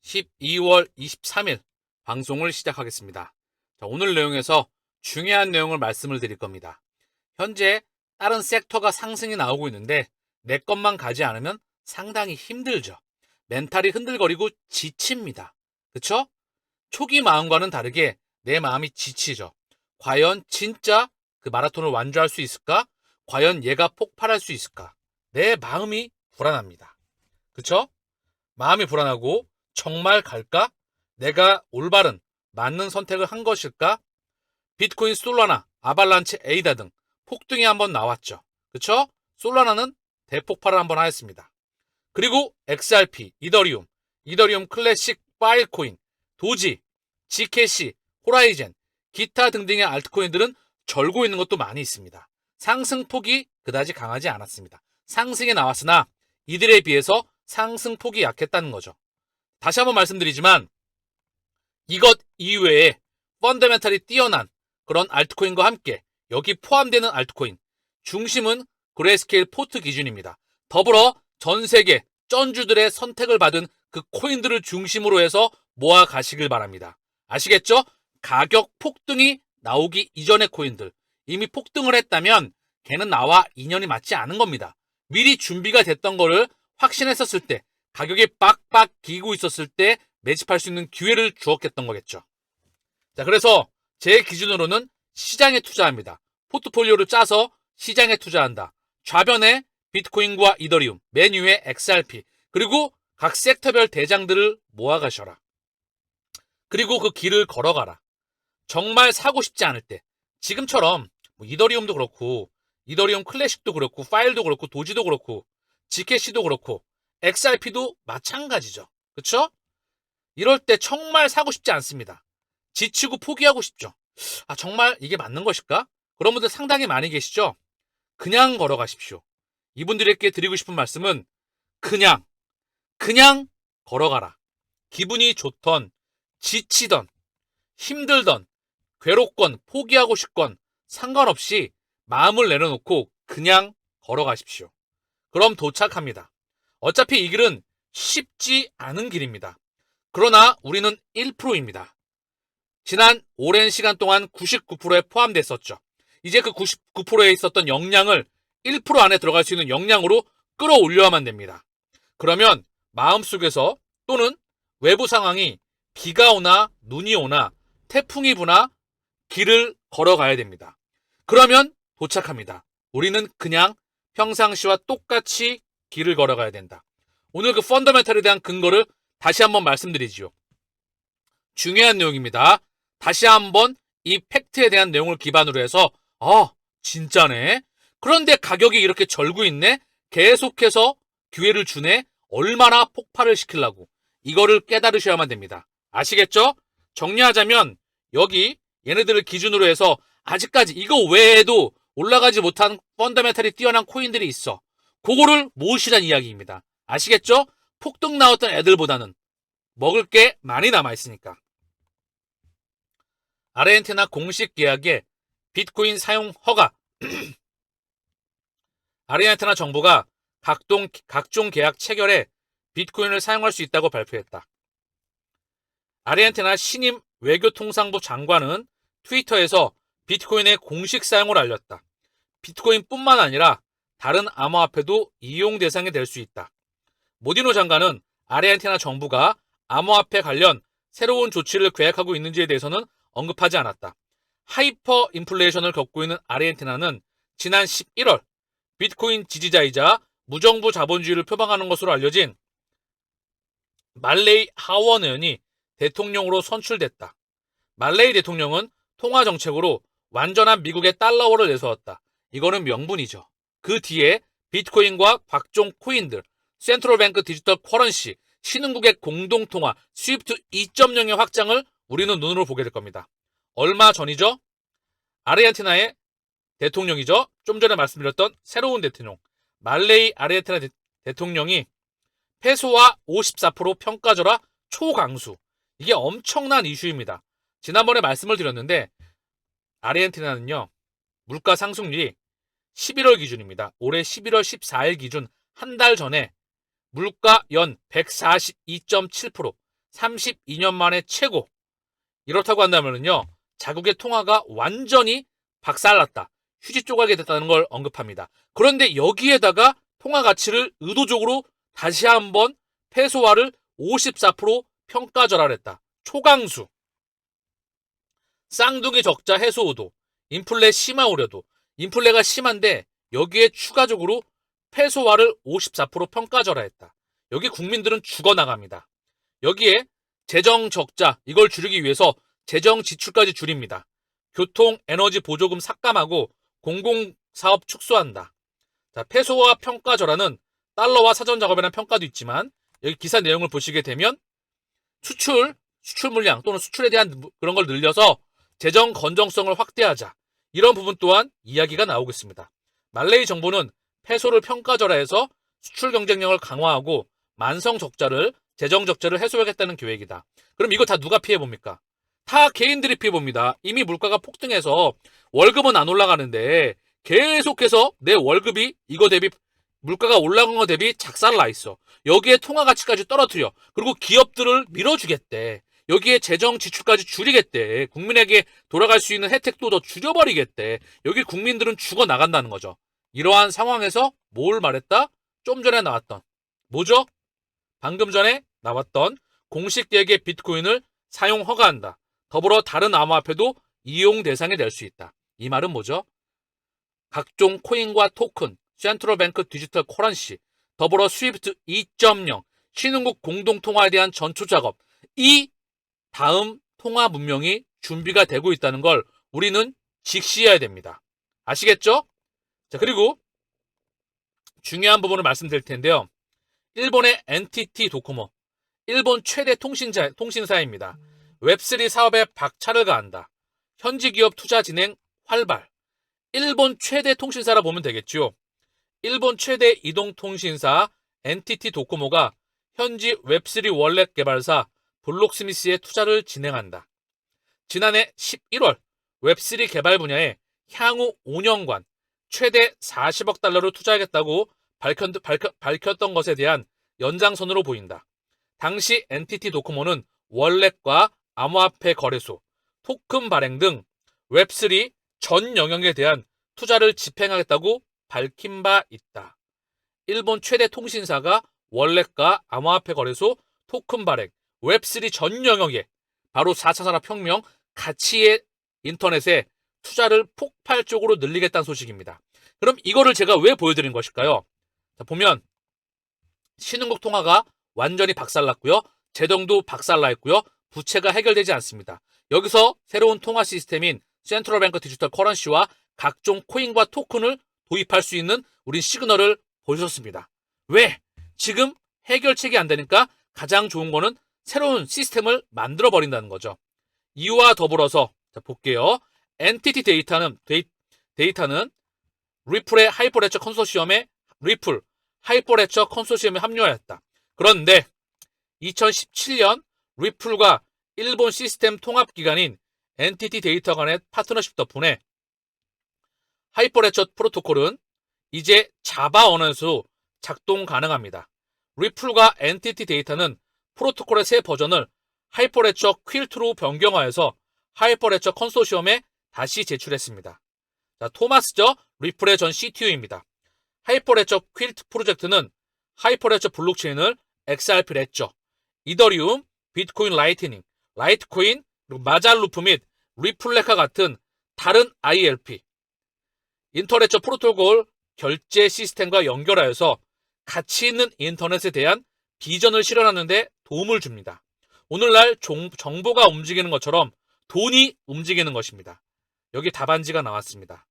12월 23일 방송을 시작하겠습니다. 자, 오늘 내용에서 중요한 내용을 말씀을 드릴 겁니다. 현재 다른 섹터가 상승이 나오고 있는데 내 것만 가지 않으면 상당히 힘들죠. 멘탈이 흔들거리고 지칩니다. 그쵸? 초기 마음과는 다르게 내 마음이 지치죠. 과연 진짜 그 마라톤을 완주할 수 있을까? 과연 얘가 폭발할 수 있을까? 내 마음이 불안합니다. 그쵸? 마음이 불안하고 정말 갈까? 내가 올바른 맞는 선택을 한 것일까? 비트코인 솔라나, 아발란체 에이다 등 폭등이 한번 나왔죠. 그쵸? 솔라나는 대폭발을 한번 하였습니다. 그리고 XRP, 이더리움 클래식 파일코인, 도지, GKC, 호라이젠, 기타 등등의 알트코인들은 절고 있는 것도 많이 있습니다. 상승폭이 그다지 강하지 않았습니다. 상승에 나왔으나 이들에 비해서 상승폭이 약했다는 거죠. 다시 한번 말씀드리지만 이것 이외에 펀더멘탈이 뛰어난 그런 알트코인과 함께 여기 포함되는 알트코인 중심은 그레이스케일 포트 기준입니다. 더불어 전 세계 쩐주들의 선택을 받은 그 코인들을 중심으로 해서 모아 가시길 바랍니다. 아시겠죠? 가격 폭등이 나오기 이전의 코인들 이미 폭등을 했다면 걔는 나와 인연이 맞지 않은 겁니다. 미리 준비가 됐던 거를 확신했었을 때 가격이 빡빡 기고 있었을 때 매집할 수 있는 기회를 주었겠던 거겠죠. 자, 그래서 제 기준으로는 시장에 투자합니다. 포트폴리오를 짜서 시장에 투자한다. 좌변에 비트코인과 이더리움, 맨 위에 XRP, 그리고 각 섹터별 대장들을 모아가셔라. 그리고 그 길을 걸어가라. 정말 사고 싶지 않을 때, 지금처럼 이더리움도 그렇고, 이더리움 클래식도 그렇고, 파일도 그렇고, 도지도 그렇고, GKC도 그렇고, XRP도 마찬가지죠. 그쵸? 이럴 때 정말 사고 싶지 않습니다. 지치고 포기하고 싶죠. 아, 정말 이게 맞는 것일까? 그런 분들 상당히 많이 계시죠? 그냥 걸어가십시오. 이분들에게 드리고 싶은 말씀은 그냥 걸어가라. 기분이 좋던, 지치던, 힘들던, 괴롭건, 포기하고 싶건 상관없이 마음을 내려놓고 그냥 걸어가십시오. 그럼 도착합니다. 어차피 이 길은 쉽지 않은 길입니다. 그러나 우리는 1%입니다. 지난 오랜 시간 동안 99%에 포함됐었죠. 이제 그 99%에 있었던 역량을 1% 안에 들어갈 수 있는 역량으로 끌어올려야만 됩니다. 그러면 마음속에서 또는 외부 상황이 비가 오나 눈이 오나 태풍이 부나 길을 걸어가야 됩니다. 그러면 도착합니다. 우리는 그냥 평상시와 똑같이 길을 걸어가야 된다. 오늘 그 펀더멘탈에 대한 근거를 다시 한번 말씀드리지요. 중요한 내용입니다. 다시 한번 이 팩트에 대한 내용을 기반으로 해서 진짜네. 그런데 가격이 이렇게 절고 있네. 계속해서 기회를 주네. 얼마나 폭발을 시키려고. 이거를 깨달으셔야만 됩니다. 아시겠죠? 정리하자면 여기 얘네들을 기준으로 해서 아직까지 이거 외에도 올라가지 못한 펀더멘탈이 뛰어난 코인들이 있어. 그거를 모으시란 이야기입니다. 아시겠죠? 폭등 나왔던 애들보다는 먹을 게 많이 남아있으니까. 아르헨티나 공식 계약에 비트코인 사용 허가. 아르헨티나 정부가 각종 계약 체결에 비트코인을 사용할 수 있다고 발표했다. 아르헨티나 신임 외교통상부 장관은 트위터에서 비트코인의 공식 사용을 알렸다. 비트코인뿐만 아니라 다른 암호화폐도 이용 대상이 될 수 있다. 모디노 장관은 아르헨티나 정부가 암호화폐 관련 새로운 조치를 계획하고 있는지에 대해서는 언급하지 않았다. 하이퍼 인플레이션을 겪고 있는 아르헨티나는 지난 11월 비트코인 지지자이자 무정부 자본주의를 표방하는 것으로 알려진 말레이 하원 의원이 대통령으로 선출됐다. 말레이 대통령은 통화 정책으로 완전한 미국의 달러화를 내세웠다. 이거는 명분이죠. 그 뒤에 비트코인과 각종 코인들, 센트럴뱅크 디지털 커런시, 신흥국의 공동통화, 스위프트 2.0의 확장을 우리는 눈으로 보게 될 겁니다. 얼마 전이죠? 아르헨티나의 대통령이죠. 좀 전에 말씀드렸던 새로운 대통령, 말레이 아르헨티나 대통령이 페소화 54% 평가절하 초강수. 이게 엄청난 이슈입니다. 지난번에 말씀을 드렸는데 아르헨티나는요. 물가 상승률이 11월 기준입니다. 올해 11월 14일 기준 한 달 전에 물가 연 142.7%, 32년 만에 최고. 이렇다고 한다면요, 자국의 통화가 완전히 박살났다, 휴지 조각이 됐다는 걸 언급합니다. 그런데 여기에다가 통화 가치를 의도적으로 다시 한번 페소화를 54% 평가 절하했다. 초강수. 쌍둥이 적자 해소 의도, 인플레 심화 우려도. 인플레가 심한데 여기에 추가적으로 페소화를 54% 평가 절하했다. 여기 국민들은 죽어나갑니다. 여기에 재정 적자, 이걸 줄이기 위해서 재정 지출까지 줄입니다. 교통, 에너지 보조금 삭감하고 공공사업 축소한다. 자, 페소화 평가 절하는 달러와 사전 작업이라는 평가도 있지만 여기 기사 내용을 보시게 되면 수출 물량 또는 수출에 대한 그런 걸 늘려서 재정 건전성을 확대하자, 이런 부분 또한 이야기가 나오고 있습니다. 말레이 정부는 페소를 평가 절하해서 수출 경쟁력을 강화하고 만성 적자를, 재정 적자를 해소하겠다는 계획이다. 그럼 이거 다 누가 피해봅니까? 다 개인들이 피해봅니다. 이미 물가가 폭등해서 월급은 안 올라가는데 계속해서 내 월급이 이거 대비, 물가가 올라간 거 대비 작살나 있어. 여기에 통화 가치까지 떨어뜨려. 그리고 기업들을 밀어주겠대. 여기에 재정 지출까지 줄이겠대. 국민에게 돌아갈 수 있는 혜택도 더 줄여버리겠대. 여기 국민들은 죽어나간다는 거죠. 이러한 상황에서 뭘 말했다? 좀 전에 나왔던, 뭐죠? 방금 전에 나왔던 공식 계획의 비트코인을 사용 허가한다. 더불어 다른 암호화폐도 이용 대상이 될 수 있다. 이 말은 뭐죠? 각종 코인과 토큰, 센트럴뱅크 디지털 커런시, 더불어 스위프트 2.0, 신흥국 공동통화에 대한 전초 작업, 이 다음 통화 문명이 준비가 되고 있다는 걸 우리는 직시해야 됩니다. 아시겠죠? 자, 그리고 중요한 부분을 말씀드릴 텐데요. 일본의 NTT 도코모, 일본 최대 통신사입니다. 웹3 사업에 박차를 가한다. 현지 기업 투자 진행 활발. 일본 최대 통신사라 보면 되겠죠. 일본 최대 이동통신사 NTT 도코모가 현지 웹3 월렛 개발사 블록스미스에 투자를 진행한다. 지난해 11월 웹3 개발 분야에 향후 5년간 최대 40억 달러를 투자하겠다고 밝혔던 것에 대한 연장선으로 보인다. 당시 NTT 도코모는 월렛과 암호화폐 거래소, 토큰 발행 등 웹3 전 영역에 대한 투자를 집행하겠다고 밝힌 바 있다. 일본 최대 통신사가 월렛과 암호화폐 거래소, 토큰 발행, 웹3 전 영역에 바로 4차 산업혁명 가치의 인터넷에 투자를 폭발적으로 늘리겠다는 소식입니다. 그럼 이거를 제가 왜 보여드린 것일까요? 자, 보면 신흥국 통화가 완전히 박살났고요. 재정도 박살나 있고요. 부채가 해결되지 않습니다. 여기서 새로운 통화 시스템인 센트럴뱅크 디지털 커런시와 각종 코인과 토큰을 도입할 수 있는 우린 시그널을 보여줬습니다. 왜? 지금 해결책이 안 되니까 가장 좋은 거는 새로운 시스템을 만들어 버린다는 거죠. 이와 더불어서 자, 볼게요. NTT 데이터는 리플의 하이퍼레처 컨소시엄에 합류하였다. 그런데 2017년 리플과 일본 시스템 통합기관인 NTT 데이터 간의 파트너십 덕분에 하이퍼레처 프로토콜은 이제 자바 언어에서 작동 가능합니다. 리플과 NTT 데이터는 프로토콜의 새 버전을 하이퍼레처 퀼트로 변경하여서 하이퍼레처 컨소시엄에 다시 제출했습니다. 자, 토마스 저 리플의 전 CTO입니다. 하이퍼레처 퀼트 프로젝트는 하이퍼레처 블록체인을 XRP 레처, 이더리움, 비트코인 라이트닝, 라이트코인, 그리고 마잘루프 및 리플렉과 같은 다른 ILP, 인터레처 프로토콜 결제 시스템과 연결하여서 가치 있는 인터넷에 대한 비전을 실현하는 데 도움을 줍니다. 오늘날 정보가 움직이는 것처럼 돈이 움직이는 것입니다. 여기 답안지가 나왔습니다.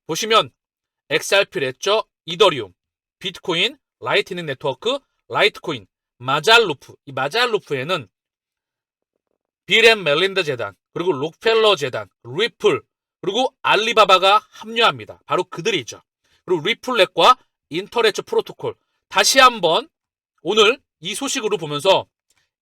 보시면 XRP 레처, 이더리움, 비트코인, 라이트닝 네트워크, 라이트코인, 마잘루프. 이 마잘루프에는 빌 앤 멜린다 재단, 그리고 록펠러 재단, 리플, 그리고 알리바바가 합류합니다. 바로 그들이죠. 그리고 리플렛과 인터레처 프로토콜. 다시 한번 오늘 이 소식으로 보면서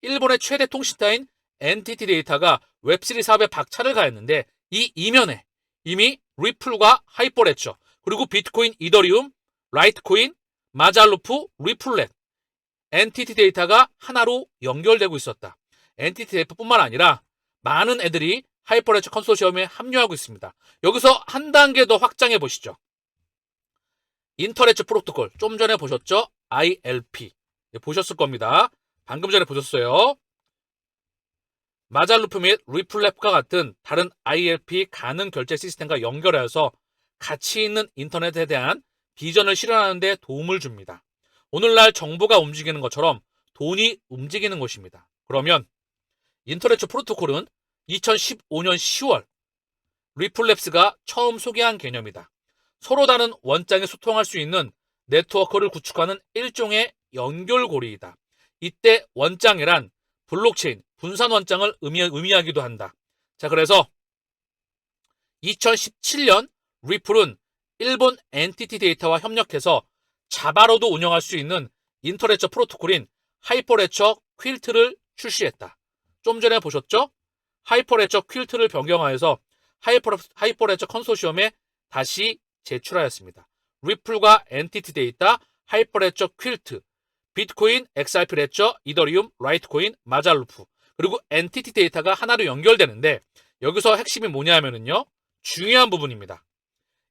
일본의 최대 통신사인 NTT 데이터가 웹3 사업에 박차를 가했는데 이 이면에 이미 리플과 하이퍼레처, 그리고 비트코인, 이더리움, 라이트코인, 마잘루프, 리플렛, NTT 데이터가 하나로 연결되고 있었다. NTTF뿐만 아니라 많은 애들이 하이퍼레처 컨소시엄에 합류하고 있습니다. 여기서 한 단계 더 확장해 보시죠. 인터레처 프로토콜 좀 전에 보셨죠? ILP 보셨을 겁니다. 방금 전에 보셨어요. 마잘루프 및 리플랩과 같은 다른 ILP 가능 결제 시스템과 연결해서 가치 있는 인터넷에 대한 비전을 실현하는 데 도움을 줍니다. 오늘날 정보가 움직이는 것처럼 돈이 움직이는 것입니다. 그러면 인터레처 프로토콜은 2015년 10월 리플랩스가 처음 소개한 개념이다. 서로 다른 원장에 소통할 수 있는 네트워크를 구축하는 일종의 연결고리이다. 이때 원장이란 블록체인, 분산 원장을 의미하기도 한다. 자, 그래서 2017년 리플은 일본 NTT 데이터와 협력해서 자바로도 운영할 수 있는 인터레처 프로토콜인 하이퍼레처 퀼트를 출시했다. 좀 전에 보셨죠? 하이퍼레처 퀼트를 변경하여서 하이퍼레처 컨소시엄에 다시 제출하였습니다. 리플과 NTT 데이터, 하이퍼레처 퀼트, 비트코인, XRP 레처, 이더리움, 라이트코인, 마잘루프, 그리고 NTT 데이터가 하나로 연결되는데 여기서 핵심이 뭐냐면요. 중요한 부분입니다.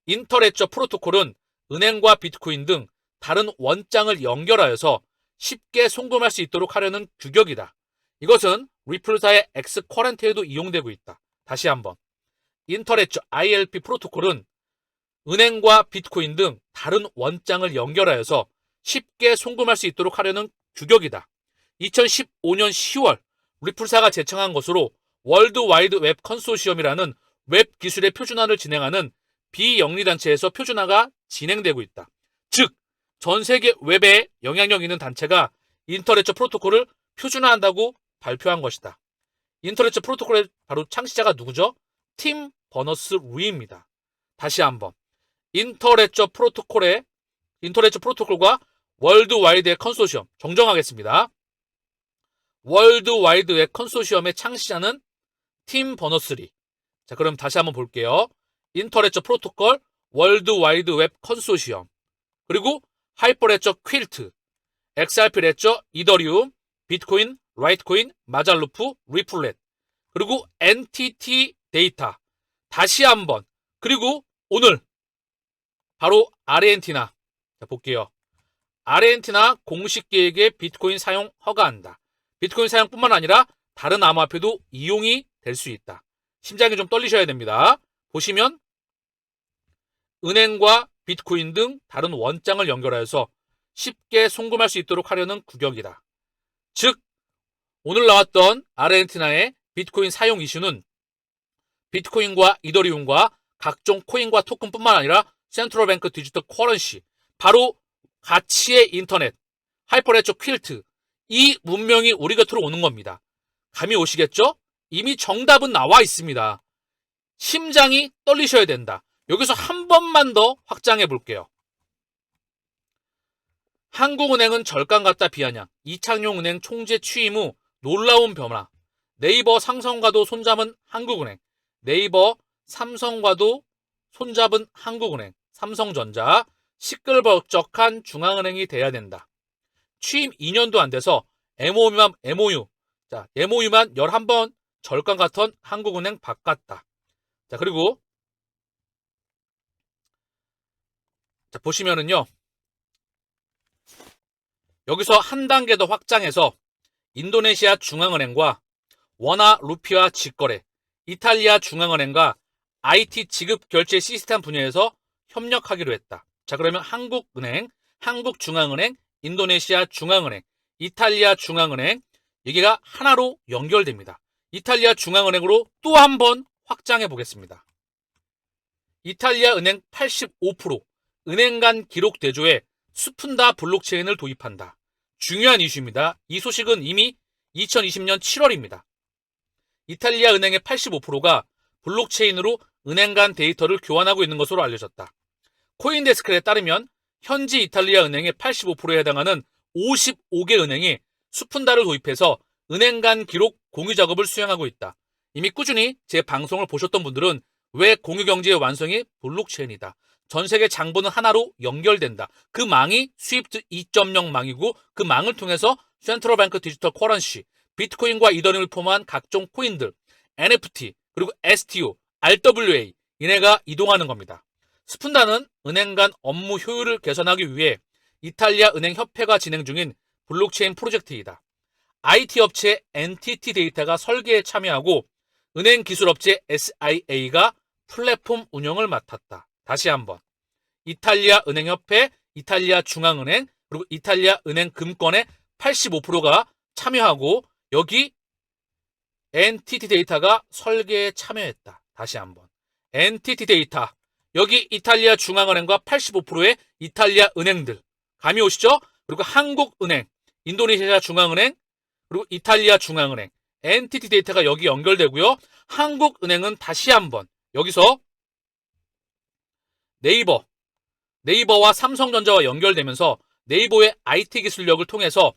인터레처 프로토콜은 은행과 비트코인 등 다른 원장을 연결하여서 쉽게 송금할 수 있도록 하려는 규격이다. 이것은 리플사의 엑스커런트에도 이용되고 있다. 다시 한번. 인터레처 ILP 프로토콜은 은행과 비트코인 등 다른 원장을 연결하여서 쉽게 송금할 수 있도록 하려는 규격이다. 2015년 10월 리플사가 제청한 것으로 월드 와이드 웹 컨소시엄이라는 웹 기술의 표준화를 진행하는 비영리단체에서 표준화가 진행되고 있다. 즉, 전 세계 웹에 영향력 있는 단체가 인터레처 프로토콜을 표준화한다고 발표한 것이다. 인터레처 프로토콜의 바로 창시자가 누구죠? 팀 버너스-리입니다. 다시 한번. 인터레처 프로토콜과 월드와이드 웹 컨소시엄 정정하겠습니다. 월드와이드 웹 컨소시엄의 창시자는 팀 버너스-리. 자, 그럼 다시 한번 볼게요. 인터레처 프로토콜, 월드와이드 웹 컨소시엄, 그리고 하이퍼레처 퀼트, XRP 레처, 이더리움, 비트코인, 라이트코인, 마잘루프, 리플렛, 그리고 NTT 데이터. 다시 한번. 그리고 오늘 바로 아르헨티나. 자, 볼게요. 아르헨티나 공식 계획에 비트코인 사용 허가한다. 비트코인 사용뿐만 아니라 다른 암호화폐도 이용이 될 수 있다. 심장이 좀 떨리셔야 됩니다. 보시면 은행과 비트코인 등 다른 원장을 연결해서 쉽게 송금할 수 있도록 하려는 규격이다. 즉, 오늘 나왔던 아르헨티나의 비트코인 사용 이슈는 비트코인과 이더리움과 각종 코인과 토큰뿐만 아니라 센트럴뱅크 디지털 커런시, 바로 가치의 인터넷, 하이퍼레처 퀼트, 이 문명이 우리 곁으로 오는 겁니다. 감이 오시겠죠? 이미 정답은 나와 있습니다. 심장이 떨리셔야 된다. 여기서 한 번만 더 확장해 볼게요. 한국은행은 절간 같다 비아냥. 이창용 은행 총재 취임 후 놀라운 변화. 네이버 삼성과도 손잡은 한국은행. 네이버 삼성과도 손잡은 한국은행. 삼성전자. 시끌벅적한 중앙은행이 돼야 된다. 취임 2년도 안 돼서 MOU만 11번 절간 같은 한국은행 바꿨다. 자, 그리고 자, 보시면은요. 여기서 한 단계 더 확장해서 인도네시아 중앙은행과 원화 루피아 직거래, 이탈리아 중앙은행과 IT 지급 결제 시스템 분야에서 협력하기로 했다. 자, 그러면 한국은행, 한국중앙은행, 인도네시아 중앙은행, 이탈리아 중앙은행, 여기가 하나로 연결됩니다. 이탈리아 중앙은행으로 또 한 번 확장해 보겠습니다. 이탈리아 은행 85%, 은행 간 기록 대조에 스푼다 블록체인을 도입한다. 중요한 이슈입니다. 이 소식은 이미 2020년 7월입니다. 이탈리아 은행의 85%가 블록체인으로 은행 간 데이터를 교환하고 있는 것으로 알려졌다. 코인데스크에 따르면 현지 이탈리아 은행의 85%에 해당하는 55개 은행이 스푼다를 도입해서 은행 간 기록 공유 작업을 수행하고 있다. 이미 꾸준히 제 방송을 보셨던 분들은 왜 공유경제의 완성이 블록체인이다. 전 세계 장부는 하나로 연결된다. 그 망이 스위프트 2.0 망이고 그 망을 통해서 센트럴뱅크 디지털 커런시, 비트코인과 이더리움을 포함한 각종 코인들, NFT, 그리고 STO, RWA, 얘네가 이동하는 겁니다. 스푼다는 은행 간 업무 효율을 개선하기 위해 이탈리아 은행 협회가 진행 중인 블록체인 프로젝트이다. IT 업체 NTT 데이터가 설계에 참여하고 은행 기술업체 SIA가 플랫폼 운영을 맡았다. 다시 한번. 이탈리아 은행협회, 이탈리아 중앙은행, 그리고 이탈리아 은행 금권의 85%가 참여하고 여기 NTT 데이터가 설계에 참여했다. 다시 한번. NTT 데이터. 여기 이탈리아 중앙은행과 85%의 이탈리아 은행들. 감이 오시죠? 그리고 한국은행, 인도네시아 중앙은행, 그리고 이탈리아 중앙은행. NTT 데이터가 여기 연결되고요. 한국은행은 다시 한번 여기서 네이버와 삼성전자와 연결되면서 네이버의 IT 기술력을 통해서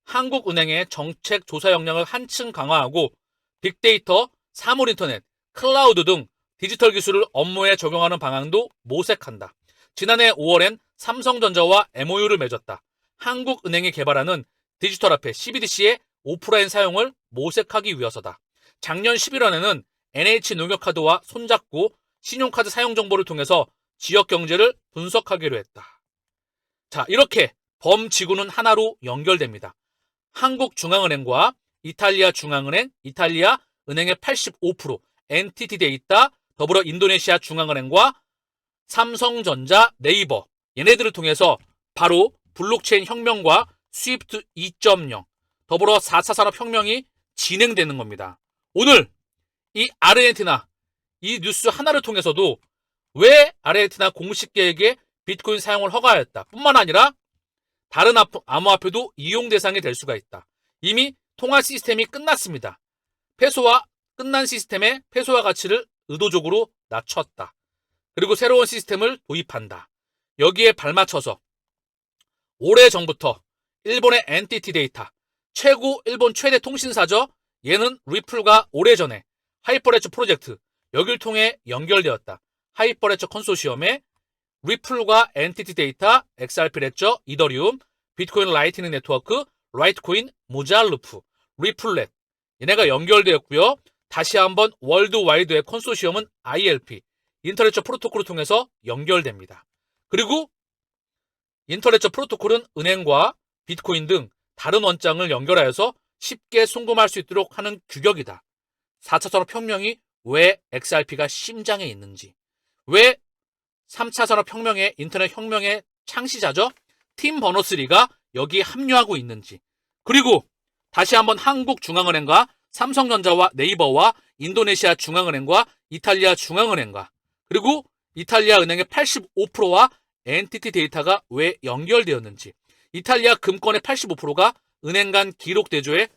한국은행의 정책 조사 역량을 한층 강화하고 빅데이터, 사물인터넷, 클라우드 등 디지털 기술을 업무에 적용하는 방향도 모색한다. 지난해 5월엔 삼성전자와 MOU를 맺었다. 한국은행이 개발하는 디지털화폐 CBDC의 오프라인 사용을 모색하기 위해서다. 작년 11월에는 NH농협카드와 손잡고 신용카드 사용 정보를 통해서 지역 경제를 분석하기로 했다. 자, 이렇게 범지구는 하나로 연결됩니다. 한국중앙은행과 이탈리아 중앙은행, 이탈리아 은행의 85%, NTT 데이터, 더불어 인도네시아 중앙은행과 삼성전자, 네이버 얘네들을 통해서 바로 블록체인 혁명과 스위프트 2.0, 더불어 4차 산업혁명이 진행되는 겁니다. 오늘 이 아르헨티나 이 뉴스 하나를 통해서도 왜 아르헨티나 공식 계획에 비트코인 사용을 허가하였다 뿐만 아니라 다른 암호화폐도 이용 대상이 될 수가 있다. 이미 통화 시스템이 끝났습니다. 페소와 끝난 시스템의 페소화 가치를 의도적으로 낮췄다. 그리고 새로운 시스템을 도입한다. 여기에 발맞춰서 오래전부터 일본의 NTT 데이터, 일본 최대 통신사죠. 얘는 리플과 오래전에 하이퍼레츠 프로젝트, 여길 통해 연결되었다. 하이퍼레츠 컨소시엄에 리플과 NTT 데이터, XRP 레저, 이더리움, 비트코인 라이트닝 네트워크, 라이트코인, 모잘루프, 리플렛 얘네가 연결되었고요. 다시 한번 월드와이드의 컨소시엄은 ILP, 인터넷 프로토콜을 통해서 연결됩니다. 그리고 인터넷 프로토콜은 은행과 비트코인 등 다른 원장을 연결하여서 쉽게 송금할 수 있도록 하는 규격이다. 4차 산업혁명이 왜 XRP가 심장에 있는지, 왜 3차 산업혁명의 인터넷 혁명의 창시자죠? 팀 버너스리가 여기 합류하고 있는지, 그리고 다시 한번 한국중앙은행과 삼성전자와 네이버와 인도네시아 중앙은행과 이탈리아 중앙은행과 그리고 이탈리아 은행의 85%와 NTT 데이터가 왜 연결되었는지, 이탈리아 금권의 85%가 은행 간 기록 대조에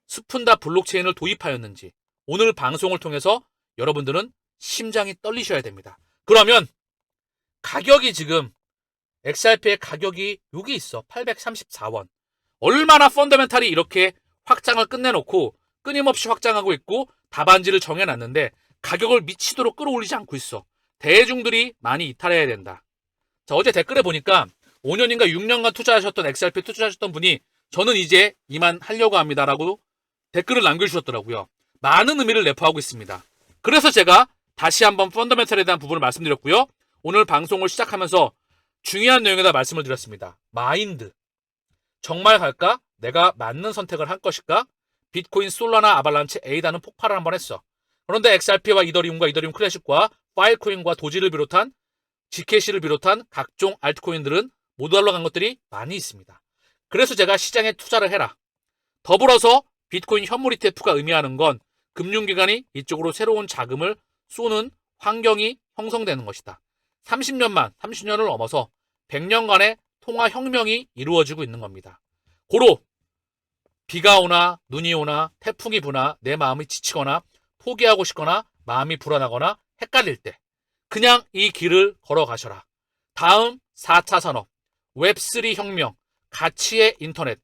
스푼다 블록체인을 도입하였는지 오늘 방송을 통해서 여러분들은 심장이 떨리셔야 됩니다. 그러면 가격이 지금 XRP의 가격이 여기 있어. 834원. 얼마나 펀더멘탈이 이렇게 확장을 끝내놓고 끊임없이 확장하고 있고 답안지를 정해놨는데 가격을 미치도록 끌어올리지 않고 있어. 대중들이 많이 이탈해야 된다. 자, 어제 댓글에 보니까 5년인가 6년간 투자하셨던 XRP 투자하셨던 분이 저는 이제 이만하려고 합니다라고 댓글을 남겨주셨더라고요. 많은 의미를 내포하고 있습니다. 그래서 제가 다시 한번 펀더멘탈에 대한 부분을 말씀드렸고요. 오늘 방송을 시작하면서 중요한 내용에다 말씀을 드렸습니다. 마인드. 정말 갈까? 내가 맞는 선택을 할 것일까? 비트코인, 솔라나, 아발란체, 에이다는 폭발을 한번 했어. 그런데 XRP와 이더리움과 이더리움 클래식과 파일코인과 도지를 비롯한 GKC를 비롯한 각종 알트코인들은 못 올라간 것들이 많이 있습니다. 그래서 제가 시장에 투자를 해라. 더불어서 비트코인 현물 ETF가 의미하는 건 금융기관이 이쪽으로 새로운 자금을 쏘는 환경이 형성되는 것이다. 30년을 넘어서 100년간의 통화혁명이 이루어지고 있는 겁니다. 고로 비가 오나 눈이 오나 태풍이 부나 내 마음이 지치거나 포기하고 싶거나 마음이 불안하거나 헷갈릴 때 그냥 이 길을 걸어가셔라. 다음 4차 산업, 웹3 혁명, 가치의 인터넷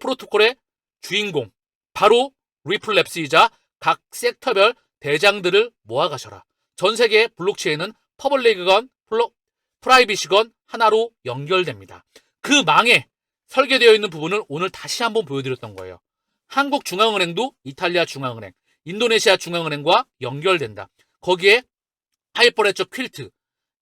프로토콜의 주인공 바로 리플랩스이자 각 섹터별 대장들을 모아가셔라. 전 세계의 블록체인은 퍼블릭이건 프라이빗이건 하나로 연결됩니다. 그 망에 설계되어 있는 부분을 오늘 다시 한번 보여드렸던 거예요. 한국중앙은행도 이탈리아 중앙은행, 인도네시아 중앙은행과 연결된다. 거기에 하이퍼레저 퀼트,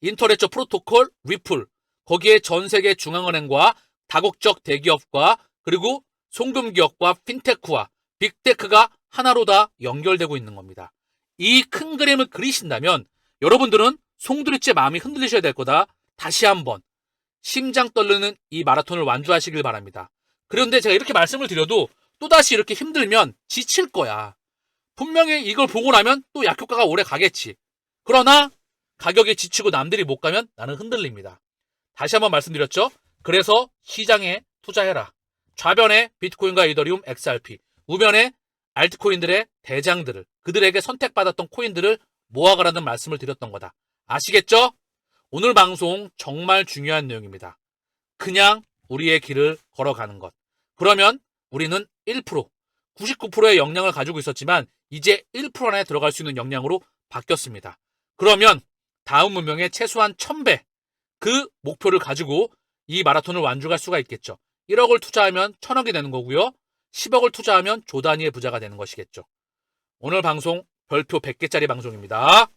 인터레저 프로토콜, 리플, 거기에 전 세계 중앙은행과 다국적 대기업과 그리고 송금기업과 핀테크와 빅테크가 하나로 다 연결되고 있는 겁니다. 이 큰 그림을 그리신다면 여러분들은 송두리째 마음이 흔들리셔야 될 거다. 다시 한번 심장 떨리는 이 마라톤을 완주하시길 바랍니다. 그런데 제가 이렇게 말씀을 드려도 또다시 이렇게 힘들면 지칠 거야. 분명히 이걸 보고 나면 또 약효과가 오래 가겠지. 그러나 가격에 지치고 남들이 못 가면 나는 흔들립니다. 다시 한번 말씀드렸죠. 그래서 시장에 투자해라. 좌변에 비트코인과 이더리움, XRP, 우변에 알트코인들의 대장들을, 그들에게 선택받았던 코인들을 모아가라는 말씀을 드렸던 거다. 아시겠죠? 오늘 방송 정말 중요한 내용입니다. 그냥 우리의 길을 걸어가는 것. 그러면 우리는 1%, 99%의 역량을 가지고 있었지만 이제 1% 안에 들어갈 수 있는 역량으로 바뀌었습니다. 그러면 다음 문명의 최소한 1000배 그 목표를 가지고 이 마라톤을 완주할 수가 있겠죠. 1억을 투자하면 1000억이 되는 거고요. 10억을 투자하면 조 단위의 부자가 되는 것이겠죠. 오늘 방송 별표 100개짜리 방송입니다.